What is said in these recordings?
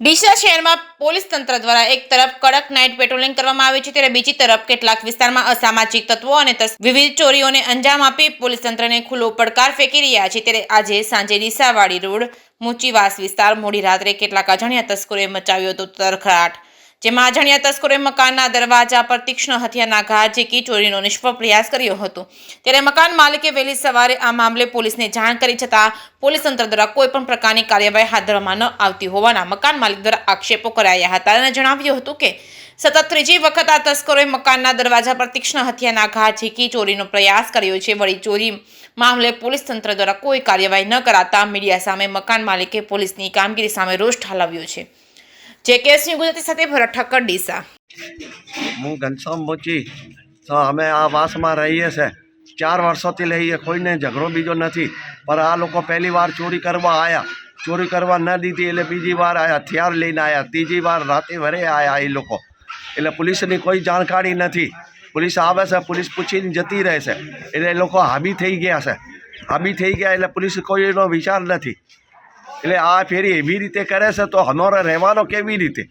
ડીસા શહેરમાં પોલીસ તંત્ર દ્વારા એક તરફ કડક નાઇટ પેટ્રોલિંગ કરવામાં આવે છે, ત્યારે બીજી તરફ કેટલાક વિસ્તારમાં અસામાજિક તત્વો અને વિવિધ ચોરીઓને અંજામ આપી પોલીસ તંત્રને ખુલ્લો પડકાર ફેંકી રહ્યા છે। ત્યારે આજે સાંજે ડીસાવાડી રોડ મૂચીવાસ વિસ્તાર મોડી રાત્રે કેટલાક અજાણ્યા તસ્કરોએ મચાવ્યો હતો તરખડાટ, જેમાં અજાણ્યા તસ્કરોએ મકાનના દરવાજા પર તીક્ષ્ણ હથિયારના ઘા ઝીકી ચોરીનો નિષ્ફળ પ્રયાસ કર્યો હતો। ત્યારે મકાન માલિકે વહેલી સવારે આ મામલે પોલીસને જાણ કરી છતાં પોલીસ તંત્ર દ્વારા કોઈ પણ પ્રકારની કાર્યવાહી હાથ ધરવામાં ન આવતી હોવાના મકાન માલિક દ્વારા આક્ષેપો કરાયા હતા અને જણાવ્યું હતું કે સતત ત્રીજી વખત આ તસ્કરોએ મકાનના દરવાજા પર તીક્ષ્ણ હથિયારના ઘા ઝીકી ચોરીનો પ્રયાસ કર્યો છે। વળી ચોરી મામલે પોલીસ તંત્ર દ્વારા કોઈ કાર્યવાહી ન કરાતા મીડિયા સામે મકાન માલિકે પોલીસની કામગીરી સામે રોષ ઠાલવ્યો છે। જેકેએસની ગુજરાતી સાથે ભરત ઠક્કર, ડીસા। હું ઘનશ્યામ મોચી તો અમે આ વાસમાં રહીએ છીએ 4 વર્ષોથી લઈએ, કોઈને ઝઘડો બીજો નથી, પણ આ લોકો પહેલી વાર ચોરી કરવા આવ્યા, ચોરી કરવા ન દીધી એટલે બીજી વાર આવ્યા, હથિયાર લઈને આવ્યા, ત્રીજી વાર રાતે વરે આવ્યા એ લોકો, એટલે પોલીસની કોઈ જાણકારી નથી। પોલીસ આવે છે, પોલીસ પૂછીને જતી રહે છે, એટલે એ લોકો હાબી થઈ ગયા છે, હાબી થઈ ગયા એટલે પોલીસ કોઈનો વિચાર નથી, એટલે આ ફેરી એવી રીતે કરે છે તો અમારે રહેવાનો કેવી રીતે?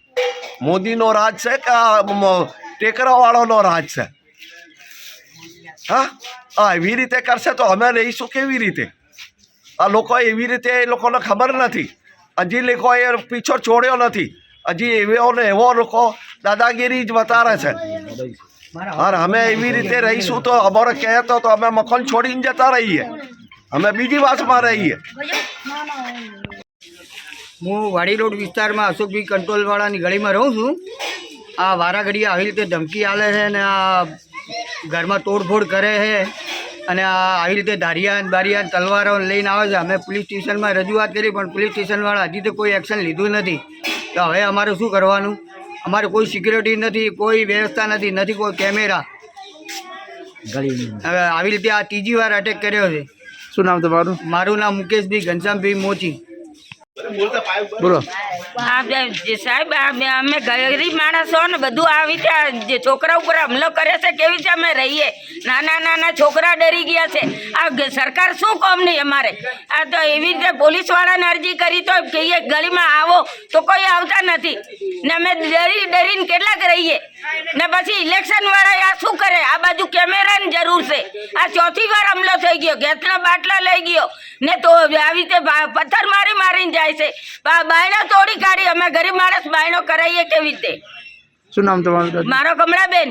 મોદીનો રાજ છે કે ટેકરાવાળાનો રાજ છે? હા, એવી રીતે કરશે તો અમે રહીશું કેવી રીતે? આ લોકો એવી રીતે એ લોકોને ખબર નથી, હજી લોકોએ પીછો છોડ્યો નથી, હજી એવો ને એવો લોકો દાદાગીરી જ બતાવે છે। અને અમે એવી રીતે રહીશું તો અમારે કહેતો તો અમે મકાન છોડીને જતા રહીએ, અમે બીજી વાસમાં રહીએ। હું વાડી રોડ વિસ્તારમાં અશોકભાઈ કંટ્રોલવાળાની ગળીમાં રહું છું। આ વારાઘડીએ આવી રીતે ધમકી આલે છે ને આ ઘરમાં તોડફોડ કરે છે અને આ આવી રીતે બારિયાન તલવારો લઈને આવે છે। અમે પોલીસ સ્ટેશનમાં રજૂઆત કરી પણ પોલીસ સ્ટેશનવાળા હજી તો કોઈ એક્શન લીધું નથી। તો હવે અમારે શું કરવાનું? અમારે કોઈ સિક્યુરિટી નથી, કોઈ વ્યવસ્થા નથી, કોઈ કેમેરા। હવે આવી રીતે આ ત્રીજી વાર અટેક કર્યો છે। શું નામ તમારું? મારું નામ મુકેશભાઈ ઘનશ્યામભાઈ મોચી। બોલો સાહેબ, અમે ગરીબ માણસો ને બધું આવી રીતે છોકરા ઉપર હુમલો કરે છે, કેવી રીતે અમે રહીએ? નાના છોકરા ડરી ગયા છે। આ સરકાર શું કામ નહીં અમારે? આ તો એવી રીતે પોલીસ વાળાને અરજી કરી તો કહીએ ગલીમાં આવો તો કોઈ આવતા નથી ને અમે ડરીને કેટલાક રહીએ ને પછી ઇલેક્શન વાળા આ શું કરે? આ બાજુ કેમેરાની જરૂર છે। આ ચોથી વાર હુમલો થઈ ગયો, ગેસના બાટલા લઈ ગયો ને તો આવી રીતે પથ્થર મારીને જાય છે। બાયણો તોડી કાઢી, અમે ગરીબ માણસ બાયણો કરાવીએ કેવી રીતે? શું નામ તમારું? મારો કમળાબેન।